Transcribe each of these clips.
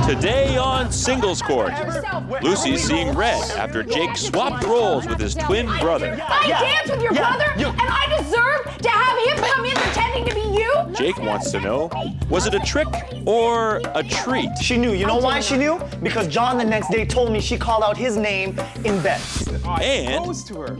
Today on Singles Court, Lucy's seeing red after Jake swapped roles with his twin brother. I danced with your brother, and I deserve to have him come in pretending to be you? Jake wants to know, was it a trick or a treat? She knew. You know why she knew? Because John the next day told me she called out his name in bed. And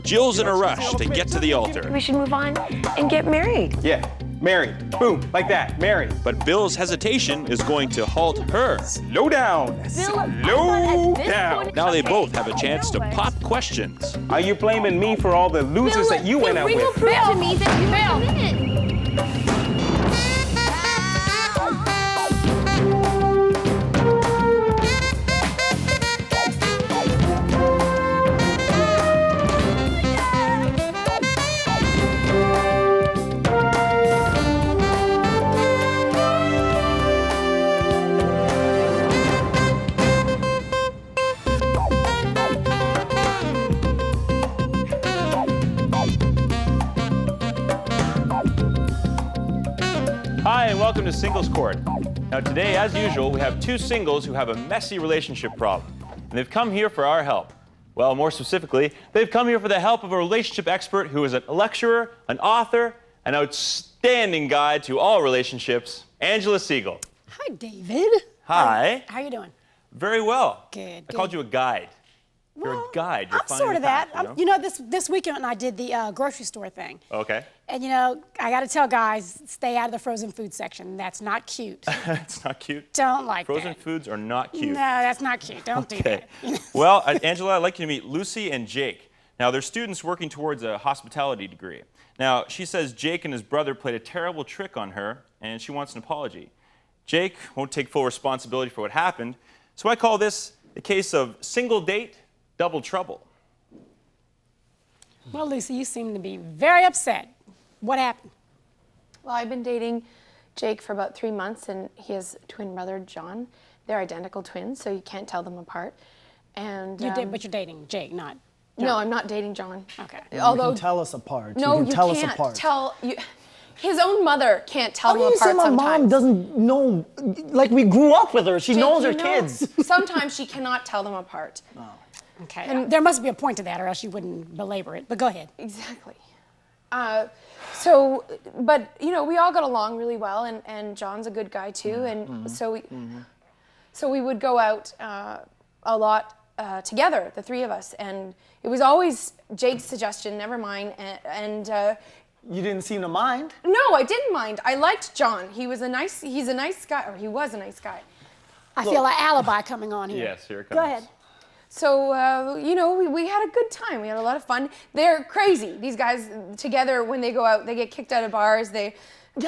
Jill's in a rush to get to the altar. We should move on and get married. Yeah, married. Boom, like that, married. But Bill's hesitation is going to halt her. Slow down. Slow down. Now they both have a chance to pop questions. Are you blaming me for all the losers that you went out with? Will prove to me that you didn't. Hi, and welcome to Singles Court. Now today, as usual, we have two singles who have a messy relationship problem. And they've come here for our help. Well, more specifically, they've come here for the help of a relationship expert who is a lecturer, an author, an outstanding guide to all relationships, Angela Siegel. Hi, David. Hi. How you doing? Very well. Good. I called you a guide. You're a guide. You're I'm finding sort of the path, that. You know, this weekend I did the grocery store thing. Okay. And you know, I got to tell guys, stay out of the frozen food section. That's not cute. It's not cute. Don't like Frozen that. foods are not cute. No, that's not cute. Don't do that. Well, Angela, I'd like you to meet Lucy and Jake. Now, they're students working towards a hospitality degree. Now, she says Jake and his brother played a terrible trick on her, and she wants an apology. Jake won't take full responsibility for what happened, so I call this a case of single date, double trouble. Well, Lucy, you seem to be very upset. What happened? Well, I've been dating Jake for about 3 months, and he has a twin brother, John. They're identical twins, so you can't tell them apart. And But you're dating Jake, not John. No, I'm not dating John. Okay. Although You can tell us apart. no, you can tell us can't apart. tell you. His own mother can't tell How do them you say apart my sometimes. mom doesn't know? Like, we grew up with her. She Jake, knows her you know, kids. Sometimes she cannot tell them apart. Okay. And there must be a point to that, or else you wouldn't belabor it. But go ahead. Exactly. But you know, we all got along really well, and John's a good guy too, and so we would go out a lot together, the three of us, and it was always Jake's suggestion, never mine, and You didn't seem to mind. no, I didn't mind. I liked John. He's a nice guy, or he was a nice guy. I feel an alibi coming on here. Yes, here it comes. Go ahead. So, you know, we had a good time. We had a lot of fun. They're crazy. These guys together, when they go out, they get kicked out of bars. Yeah,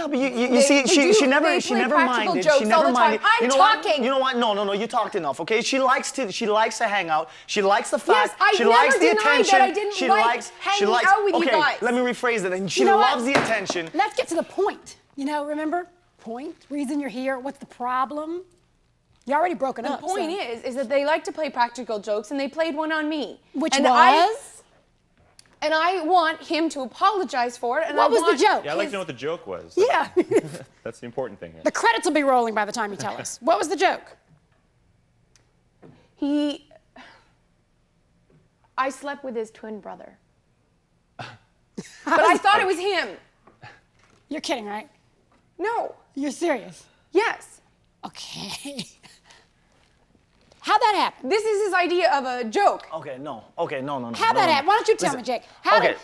but you see, she never minded. Jokes She never all the time. minded. I'm you know talking. What? You know what? No, you talked enough. Okay, she likes to hang out. She likes the fact. Yes, I she never likes the denied attention. that I didn't she like likes hanging out with you okay, guys. let me rephrase it. And she You know loves what? the attention. Let's get to the point. You know, remember? Point, reason you're here, what's the problem? You're already broken up. The point is that they like to play practical jokes, and they played one on me. Which and was? I want him to apologize for it. And What I was want the joke? Yeah, I'd like to know what the joke was. Yeah. That's the important thing here. The credits will be rolling by the time you tell us. What was the joke? I slept with his twin brother. But I thought it was him. You're kidding, right? No. You're serious? Yes. Okay. How'd that happen? This is his idea of a joke. Okay, no. How'd that happen? Why don't you tell me, Jake? How did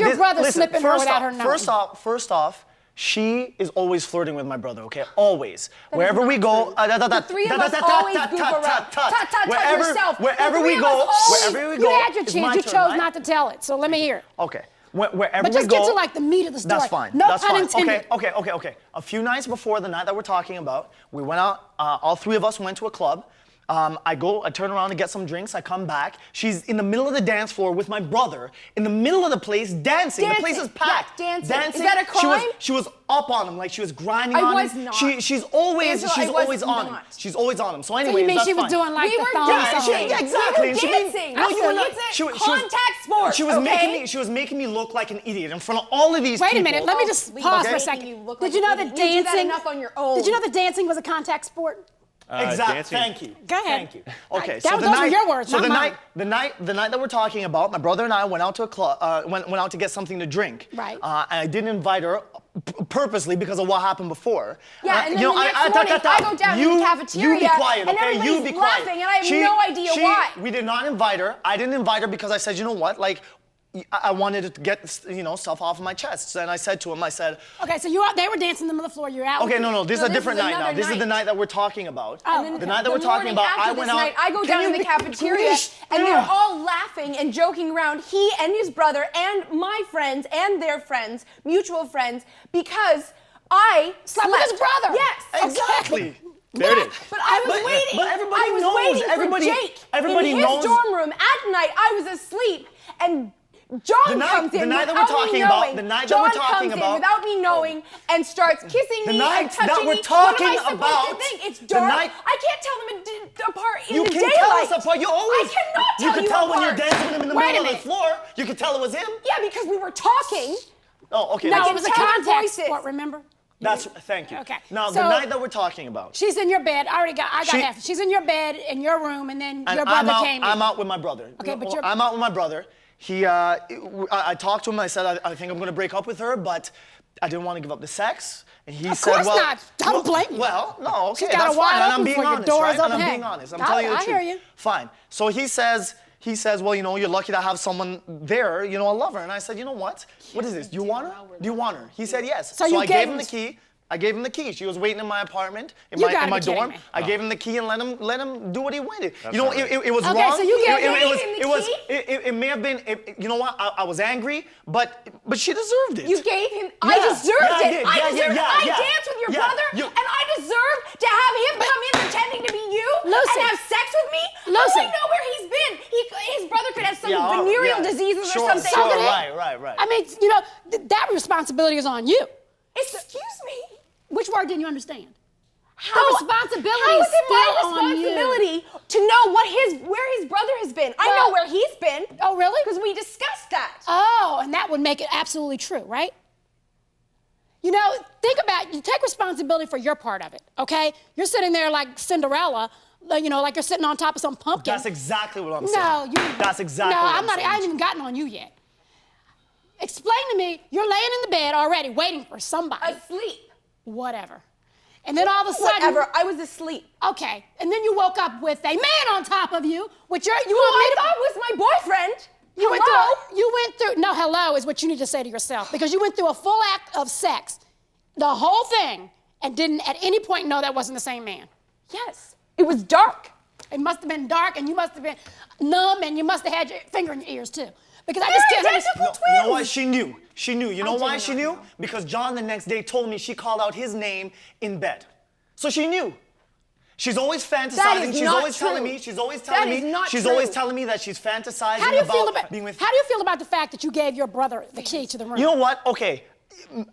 your this- brother listen, slip in her first without off- her knowing? First off, she is always flirting with my brother, okay? Always. That Wherever is we not go, true. The three of us always goof around. Yourself. Wherever The we three of go, us always- wherever we You go, had your it's chance. my You turn, chose right? not to tell it. So let me hear it. Okay. Wherever But just we go, get to like the meat of the story. That's fine. No that's pun fine. intended. Okay. A few nights before the night that we're talking about, we went out. All three of us went to a club. I turn around to get some drinks. I come back. She's in the middle of the dance floor with my brother, in the middle of the place, dancing. The place is packed. Yeah, dancing. Is that a crime? She was up on him, like she was grinding I on was him. not. She's always Angela, I was always on him. not. She's always on him. So So anyway, you mean that's she was fine. doing like We the were thong Yeah, song? exactly. We And were she mean- dancing. no, you were not. It's She a was- contact sport. She was okay? making me look like an idiot in front of all of these Wait people. a minute. Let me just pause for a Making second. you look Did like you know an that idiot. You do that dancing? enough on your own. Did you know that dancing was a contact sport? Exactly. dancing? Thank you. Go ahead. Thank you. Okay. Those were your words, So not the mine. night that we're talking about, my brother and I went out to a club. Went out to get something to drink. Right. And I didn't invite her purposely because of what happened before. Yeah, and then the next morning, I go down to the cafeteria, You be quiet, and okay? You everybody's be quiet. laughing, and I have no idea why. We did not invite her. I didn't invite her because I said, you know what, like, I wanted to get, stuff off of my chest. And I said to him, I said, Okay, so they were dancing in the middle of the floor. You're out. okay, no, this is a this different is night now. another This is the night. night that we're talking about. Oh, And then The night that we're talking morning about, after I went this out. night, I go Can down you to the be- cafeteria, please? and they're all laughing and joking around. He and his brother and my friends and their friends, mutual friends, because I Slept with his brother. Yes, Exactly. There it is. But I was But- waiting. but everybody I was knows. waiting Everybody- for Jake everybody in knows. his dorm room at night. I was asleep, and John The night- comes in the night that without we're talking me about- knowing. the night that John we're talking comes in about- without me knowing and starts kissing The me night and touching that we're me. talking what am I supposed about- to think? It's the dark. night- I can't tell them apart in You the can daylight. tell us apart. You always. I cannot tell You can tell when you're apart. dancing with him in the Wait a middle of the minute. floor. You can tell it was him. Yeah, because we were talking. Oh, okay. No, that's- it was a tell the contact voices. sport, remember? That's thank you. Okay, Now the so- night that we're talking about. She's in your bed. I got She- half. She's in your bed in your room, and then And your brother came in. I'm out with my brother. Okay, but you're- I'm out with my brother. I talked to him. I said, I think I'm going to break up with her, but I didn't want to give up the sex. And he Of said, course well, not. I don't blame you. Well, no, okay, She's got that's it wide fine. And I'm open being for you. honest, Doors right? And open. I'm Hey, being honest. I'm I- telling you the I truth. hear you. Fine. So he says, well, you're lucky to have someone there, a lover. And I said, you know what? What is this? Do you want her? Do you want her? He said yes. So you I gave gave him him- the key. I gave him the key. She was waiting in my apartment, in You my gotta be kidding dorm. me. I gave him the key and let him do what he wanted. That's It was Okay, wrong. so you gave it, him was, the it was key? it may have been. You know what? I was angry, but she deserved it. You gave him. I Yeah, deserved yeah, I it. did. I Yeah, deserved. yeah, I yeah. danced with your Yeah, brother, you- and I deserve to have him come in pretending to be you Lucy. and have sex with me. How Lucy. do I know where he's been? His brother could have some Yeah, all right, venereal yeah. diseases Sure, or something. sure, Okay. right. I mean, that responsibility is on you. Excuse me. Which word didn't you understand? How, responsibility how is is it my still on you. responsibility to know where his brother has been? I Well- know where he's been. Oh, really? Because we discussed that. Oh, and that would make it absolutely true, right? Think about, you take responsibility for your part of it, okay? You're sitting there like Cinderella, like you're sitting on top of some pumpkin. That's exactly what I'm saying. No, you. That's exactly No, what I'm not. saying. I haven't even gotten on you yet. Explain to me. You're laying in the bed already, waiting for somebody. Asleep. Whatever. And then all of a sudden. Whatever. I was asleep. Okay. And then you woke up with a man on top of you, which you Who want I me to. thought was my boyfriend. You went Hello? through. You went through. No, hello is what you need to say to yourself because you went through a full act of sex, the whole thing, and didn't at any point know that wasn't the same man. Yes. It was dark. It must have been dark, and you must have been numb, and you must have had your finger in your ears too. Because I just They're can't identical understand. You know why twins. she knew? She knew. You know did why not she knew? know. Because John the next day told me she called out his name in bed. So she knew. She's always fantasizing. She's not always telling true. me. She's always That telling is me. not She's true. always telling me that she's fantasizing How do you feel about? being with. How do you feel about the fact that you gave your brother the key to the room? You know what? Okay.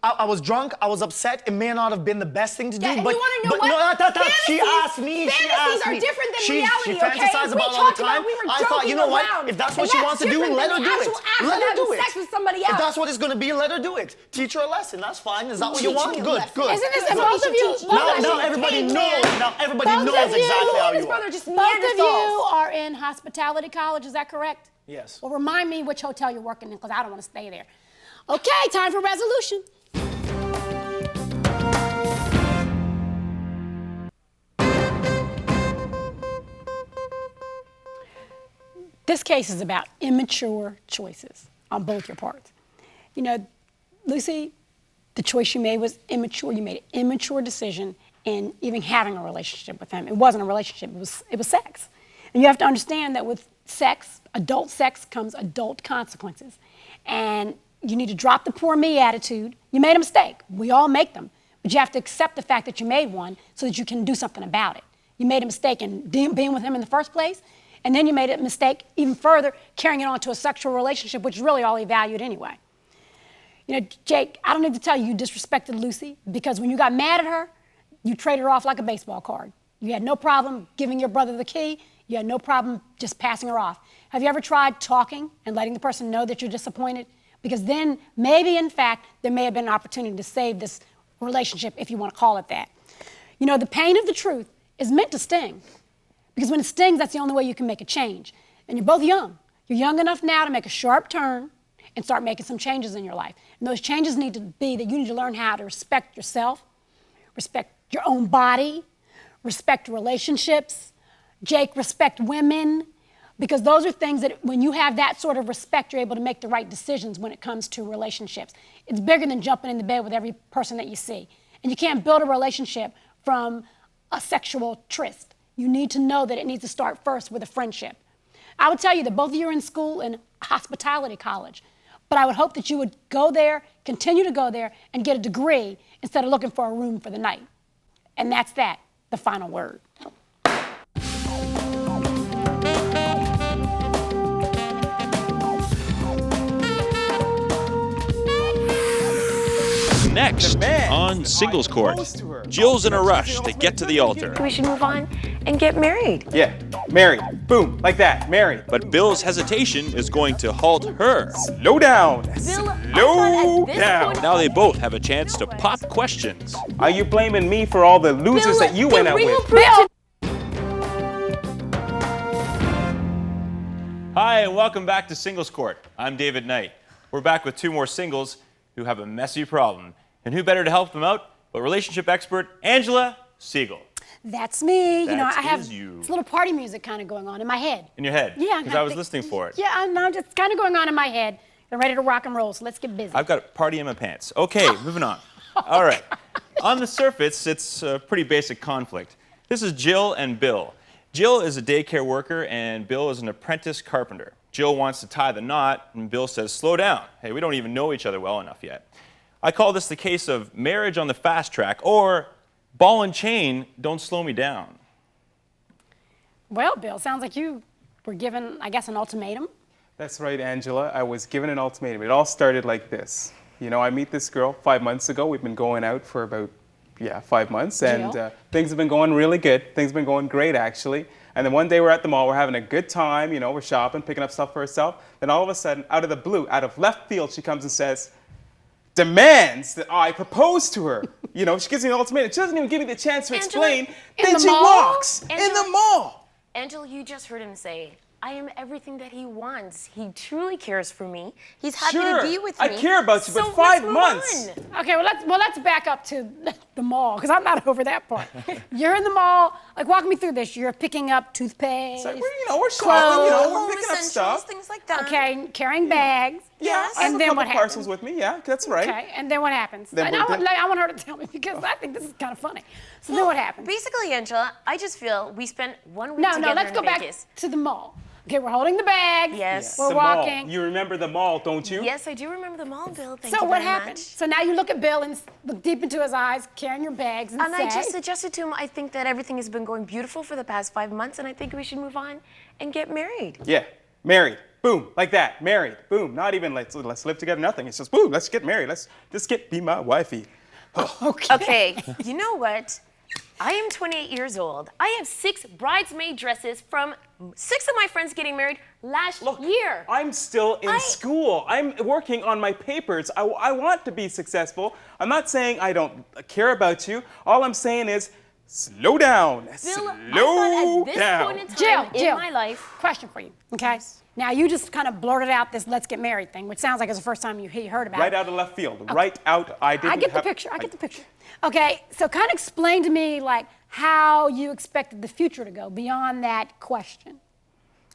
I was drunk. I was upset. It may not have been the best thing to do, Yeah, and but you want to know but what? no, she Fantasies- asked me. She fantasies asked are me. different than she, reality, She okay? fantasizes We about it all talked the about time. we were I thought, joking you know what? around, If that's and what she that's wants to do, different let than her the do it. actual act of Let her having do it. sex with somebody If else. that's what it's going to be, let her do it. Teach her a lesson. That's fine. Is that what you Teach want? me a Good, lesson. good. Isn't this That's and what both we of you? should teach both you. of Now you- everybody Hey, knows. man. Now everybody Both knows of you- exactly how His you brother are. just Both of you Neanderthals. are in hospitality college. Is that correct? Yes. Well, remind me which hotel you're working in because I don't want to stay there. Okay, time for resolution. This case is about immature choices on both your parts. Lucy, the choice you made was immature. You made an immature decision in even having a relationship with him. It wasn't a relationship, it was sex. And you have to understand that with sex, adult sex, comes adult consequences. And you need to drop the poor me attitude. You made a mistake. We all make them. But you have to accept the fact that you made one so that you can do something about it. You made a mistake in being with him in the first place, and then you made a mistake even further carrying it on to a sexual relationship, which is really all he valued anyway. Jake, I don't need to tell you, you disrespected Lucy because when you got mad at her, you traded her off like a baseball card. You had no problem giving your brother the key. You had no problem just passing her off. Have you ever tried talking and letting the person know that you're disappointed? Because then maybe, in fact, there may have been an opportunity to save this relationship, if you want to call it that. The pain of the truth is meant to sting. Because when it stings, that's the only way you can make a change. And you're both young. You're young enough now to make a sharp turn and start making some changes in your life. And those changes need to be that you need to learn how to respect yourself, respect your own body, respect relationships. Jake, respect women. Because those are things that when you have that sort of respect, you're able to make the right decisions when it comes to relationships. It's bigger than jumping in the bed with every person that you see. And you can't build a relationship from a sexual tryst. You need to know that it needs to start first with a friendship. I would tell you that both of you are in school in hospitality college, but I would hope that you would go there, continue to go there, and get a degree instead of looking for a room for the night. And that's that, the final word. Next on Singles Court, Jill's in a rush to get to the altar. We should move on and get married. Yeah, married. Boom, like that, married. But Bill's hesitation is going to halt her. Slow down. Slow down. Now they both have a chance to pop questions. Are you blaming me for all the losers that you went out with? Bill! Hi, and welcome back to Singles Court. I'm David Knight. We're back with two more singles who have a messy problem. And who better to help them out but relationship expert Angela Siegel. That's me. You know, That I have is you. this little party music kind of going on in my head. In your head? Yeah. Because I was listening for it. Yeah, I'm just kind of going on in my head. I'm ready to rock and roll, so let's get busy. I've got a party in my pants. Okay, moving on. All right. On the surface, it's a pretty basic conflict. This is Jill and Bill. Jill is a daycare worker and Bill is an apprentice carpenter. Jill wants to tie the knot and Bill says, slow down. Hey, we don't even know each other well enough yet. I call this the case of marriage on the fast track or ball and chain, don't slow me down. Well, Bill, sounds like you were given, I guess, an ultimatum. That's right, Angela. I was given an ultimatum. It all started like this. You know, I meet this girl 5 months ago. We've been going out for about, 5 months. And things have been going really good. Things have been going great, actually. And then one day we're at the mall. We're having a good time. You know, we're shopping, picking up stuff for herself. Then all of a sudden, out of the blue, out of left field, she comes and says, demands that I propose to her. You know, she gives me an ultimatum. She doesn't even give me the chance to explain. Then she walks in the mall. Angela, you just heard him say, I am everything that he wants. He truly cares for me. He's happy to be with me. I care about you, but 5 months. Okay, let's back up to the mall, because I'm not over that part. You're in the mall, like walk me through this. You're picking up toothpaste. So we're shopping, we're Home picking up essentials, stuff. things like that. Okay, carrying bags. Yes. I have And a then couple what parcels happens? with me, yeah, that's right. Okay, and then what happens? Then And we're I want her to tell me, because I think this is kind of funny. So then what happens? Basically, Angela, I just feel we spent 1 week No, together let's in go back Vegas. to the mall. Okay, we're holding the bags. Yes. We're The walking. mall. You remember the mall, don't you? Yes, I do remember the mall, Bill. Thank So you what very happened? much. So now you look at Bill and look deep into his eyes, carrying your bags, and And say, I just suggested to him, I think that everything has been going beautiful for the past 5 months, and I think we should move on and get married. Yeah, married. Boom, like that, married. Boom, not even let's live together, nothing. It's just boom, let's get married. Let's just be my wifey. Okay, you know what? I am 28 years old. I have 6 bridesmaid dresses from 6 of my friends getting married last year. I'm still in school. I'm working on my papers. I want to be successful. I'm not saying I don't care about you. All I'm saying is slow down. Bill, Slow I thought at this down. point in time Jill, in my life. question for you, okay? Now you just kind of blurted out this let's get married thing, which sounds like it's the first time you heard about Right it. out of left field. Right out. I I get the picture. Okay, so kind of explain to me like how you expected the future to go beyond that question.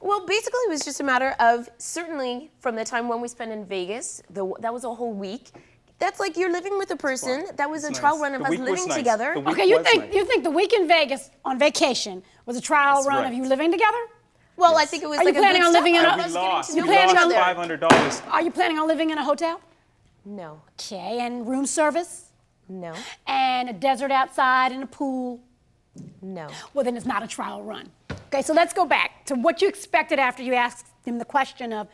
Well, basically, it was just a matter of certainly from the time when we spent in Vegas, that was a whole week. That's like you're living with a person. That was a It's trial nice. run of The us week was living nice. together. The week Okay, you was think nice. you think the week in Vegas on vacation was a trial That's run right. of you living together? Well, I think it was Are you like a planning good on living start in of a- us We getting lost. to We know planning each on other. $500. Are you planning on living in a hotel? No, Okay, and room service? no, And a desert outside and a pool? no. Well, then it's not a trial run. Okay, so let's go back to what you expected after you asked him the question of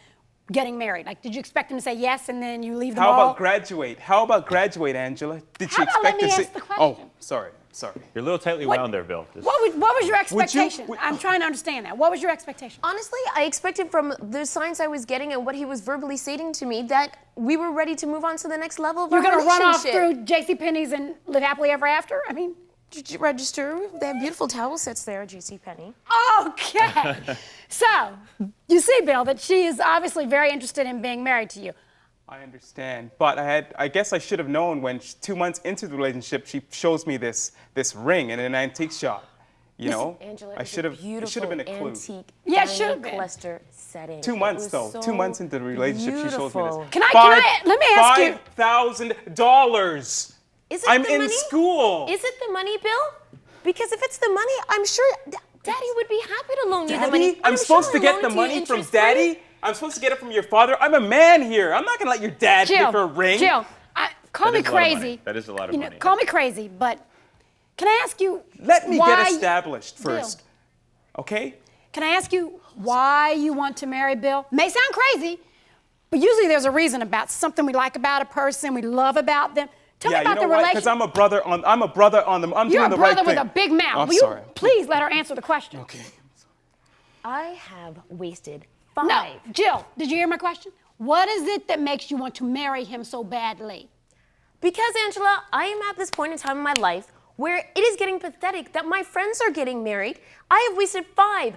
getting married. Like, did you expect him to say yes and then you leave the How mall? about graduate? How about graduate, Angela? Did How you about let expect me to ask see? the question? Oh, sorry. You're a little tightly What- wound there, Bill. What was your expectation? would- I'm trying to understand that. What was your expectation? Honestly, I expected from the signs I was getting and what he was verbally stating to me that we were ready to move on to the next level of You're our going to run off relationship. through JCPenney's and live happily ever after? I mean, register. They have beautiful towel sets there, JCPenney. Okay. So, you see, Bill, that she is obviously very interested in being married to you. I understand, but I guess I should have known when 2 months into the relationship, she shows me this ring in an antique shop. You know, Angela, I should have. It should have been a clue. Antique Yeah, it should have been. cluster setting. 2 months though. 2 months into the relationship, she shows me beautiful. this. Let me ask you. $5,000. Is it I'm the in money? school. Is it the money, Bill? Because if it's the money, I'm sure Daddy would be happy to loan you the money. Daddy, I'm supposed to get the money from Daddy. I'm supposed to get it from your father. I'm a man here. I'm not gonna let your dad give her a ring. Jill, call me That is a lot of money. crazy. That is a lot of money. Call me crazy, but can I ask you Let me why get established first. Okay? Can I ask you why you want to marry Bill? May sound crazy, but usually there's a reason about something we like about a person, we love about them. Tell me about the relationship. Because I'm a brother on them. I'm You're doing a the right brother thing. with a big mouth. I'm Will sorry. you please let her answer the question? Okay. I have wasted 5. No, Jill, did you hear my question? What is it that makes you want to marry him so badly? Because, Angela, I am at this point in time in my life where it is getting pathetic that my friends are getting married. I have wasted 5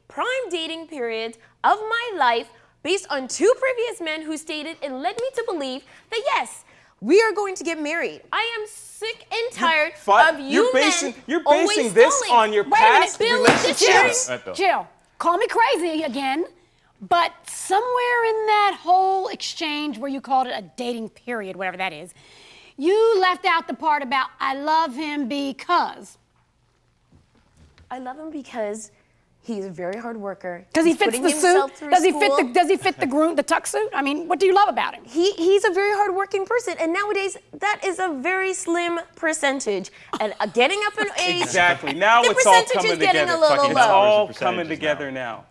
prime dating periods of my life based on 2 previous men who stated and led me to believe that, yes, we are going to get married. I am sick and tired of you men You're always basing this stalling. on your Wait a minute, past Bill, relationships. Right, Bill. Jill, call me crazy again, but somewhere in that whole exchange where you called it a dating period, whatever that is, you left out the part about I love him because. I love him because he's a very hard worker. Because he He's fits putting the himself suit? through Does he school. fit the groom, the tuck suit? I mean, what do you love about him? He's a very hardworking person, and nowadays that is a very slim percentage. And getting up in age, Exactly. Now the it's all percentage coming is getting together. a little Fucking It's low. all Percentages coming now. together now.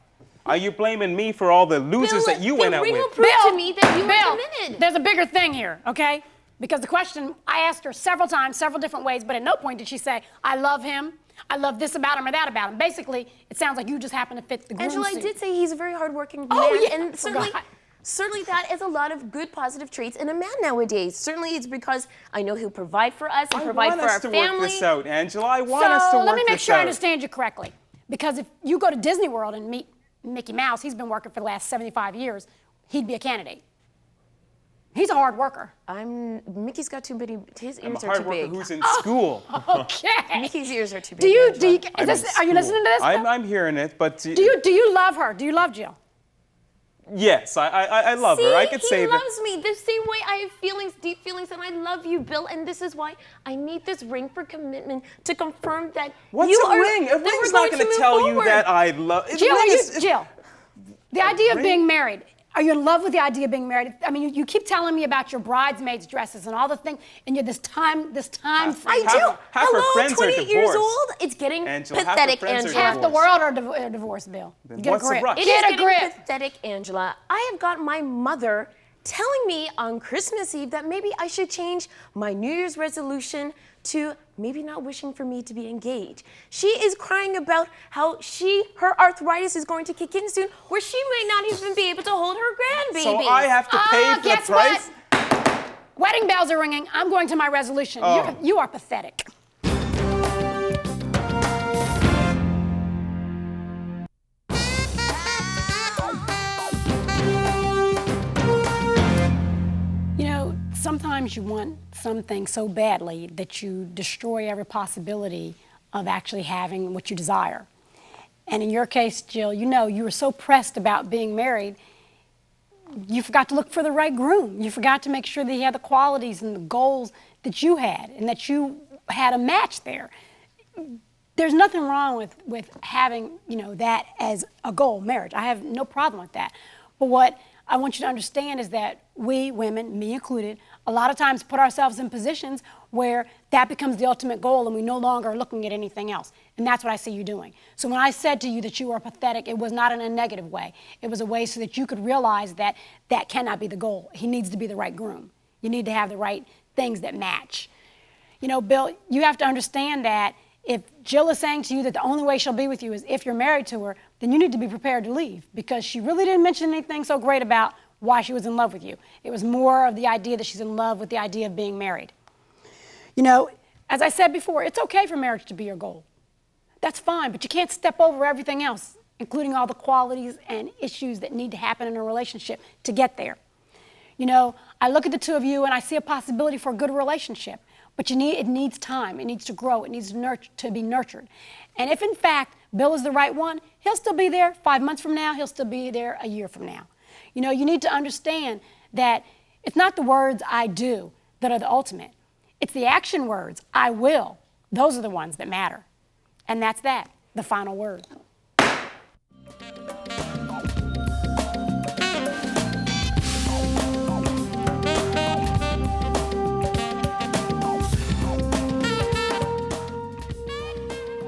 Are you blaming me for all the losers that you went out The ring will with? prove to me that you Bill, are committed. there's a bigger thing here, okay? Because the question, I asked her several times, several different ways, but at no point did she say, I love him, I love this about him or that about him. Basically, it sounds like you just happen to fit the groom Angela, I suit. did say he's a very hardworking man, Oh, yeah, I and certainly, forgot. certainly that is a lot of good positive traits in a man nowadays. Certainly, it's because I know he'll provide for us and I provide want for us our to family. work this out, Angela. I want us to work this out. let me make sure I understand you correctly. Because if you go to Disney World and meet Mickey Mouse, he's been working for the last 75 years, he'd be a candidate. He's a hard worker. Mickey's got too many. His I'm a ears are hard too worker big. who's in school. Okay. Mickey's ears are too big. Do you, Angela. are you listening to this? I'm hearing it, but Do you love her? Do you love Jill? yes, I love her. I could say he that. loves me the same way I have feelings, deep feelings, and I love you, Bill. And this is why I need this ring for commitment to confirm that What's you a are. ring? A that ring's we're not going going to to move tell you forward. that I love. Jill, the idea of ring? being married, are you in love with the idea of being married? I mean, you keep telling me about your bridesmaids' dresses and all the things, and you're this time I frame. do. half her Hello, friends are 28 years divorced. old. It's getting Angela, half her pathetic, friends are Angela. Half the world are divorced, Bill. Then Get what's a the grip. rush? It is Get a getting grip. pathetic, Angela. I have got my mother telling me on Christmas Eve that maybe I should change my New Year's resolution to maybe not wishing for me to be engaged. She is crying about how her arthritis is going to kick in soon, where she may not even be able to hold her grandbaby. So I have to pay for the Guess price? what? Wedding bells are ringing. I'm going to my resolution. You are pathetic. You know, sometimes you want something so badly that you destroy every possibility of actually having what you desire. And in your case, Jill, you know, you were so pressed about being married, you forgot to look for the right groom. You forgot to make sure that he had the qualities and the goals that you had and that you had a match there. There's nothing wrong with having, you know, that as a goal, marriage. I have no problem with that. But what I want you to understand is that we women, me included, a lot of times put ourselves in positions where that becomes the ultimate goal and we no longer are looking at anything else. And that's what I see you doing. So when I said to you that you were pathetic, it was not in a negative way. It was a way so that you could realize that that cannot be the goal. He needs to be the right groom. You need to have the right things that match. You know, Bill, you have to understand that if Jill is saying to you that the only way she'll be with you is if you're married to her, then you need to be prepared to leave because she really didn't mention anything so great about why she was in love with you. It was more of the idea that she's in love with the idea of being married. You know, As I said before, it's okay for marriage to be your goal. That's fine, but you can't step over everything else, including all the qualities and issues that need to happen in a relationship to get there. You know, I look at the two of you and I see a possibility for a good relationship, but it needs time, it needs to grow, it needs to be nurtured. And if in fact Bill is the right one, he'll still be there 5 months from now, he'll still be there a year from now. You know, you need to understand that it's not the words I do that are the ultimate. It's the action words, I will. Those are the ones that matter. And that's that, the final word.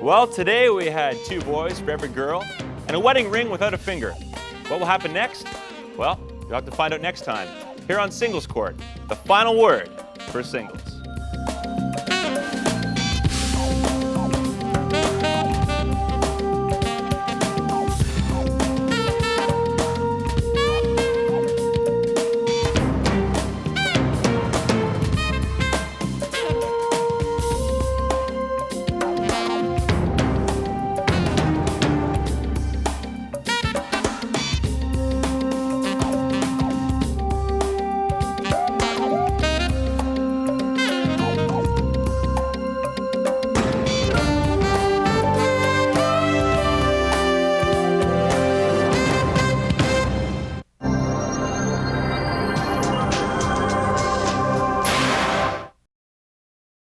Well, today we had 2 boys for every girl and a wedding ring without a finger. What will happen next? Well, you'll have to find out next time here on Singles Court, the final word for singles.